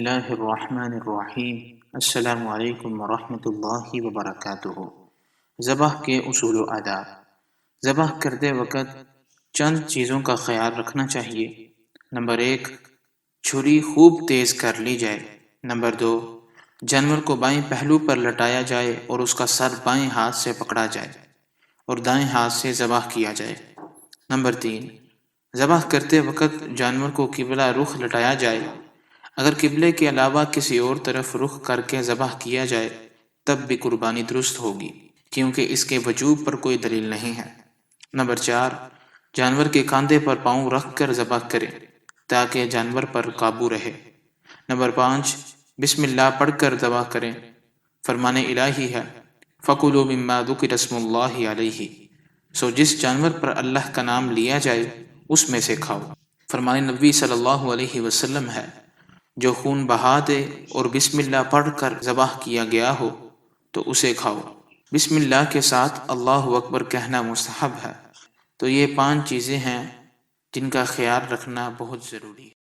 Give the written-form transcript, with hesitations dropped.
اللہ الرحمن الرحیم۔ السلام علیکم ورحمۃ اللہ وبرکاتہ۔ ذبح کے اصول و آداب۔ ذبح کرتے وقت چند چیزوں کا خیال رکھنا چاہیے۔ نمبر 1، چھری خوب تیز کر لی جائے۔ نمبر 2، جانور کو بائیں پہلو پر لٹایا جائے اور اس کا سر بائیں ہاتھ سے پکڑا جائے اور دائیں ہاتھ سے ذبح کیا جائے۔ نمبر 3، ذبح کرتے وقت جانور کو قبلہ رخ لٹایا جائے۔ اگر قبلے کے علاوہ کسی اور طرف رخ کر کے ذبح کیا جائے تب بھی قربانی درست ہوگی، کیونکہ اس کے وجوب پر کوئی دلیل نہیں ہے۔ نمبر 4، جانور کے کاندھے پر پاؤں رکھ کر ذبح کریں تاکہ جانور پر قابو رہے۔ نمبر 5، بسم اللہ پڑھ کر ذبح کریں۔ فرمان الہی ہے فَكُلُوا مِمَّا ذُكِرَ اسْمُ اللَّهِ عَلَيْهِ، سو جس جانور پر اللہ کا نام لیا جائے اس میں سے کھاؤ۔ فرمان نبی صلی اللہ علیہ وسلم ہے جو خون بہا دے اور بسم اللہ پڑھ کر ذبح کیا گیا ہو تو اسے کھاؤ۔ بسم اللہ کے ساتھ اللہ اکبر کہنا مستحب ہے۔ تو یہ 5 چیزیں ہیں جن کا خیال رکھنا بہت ضروری ہے۔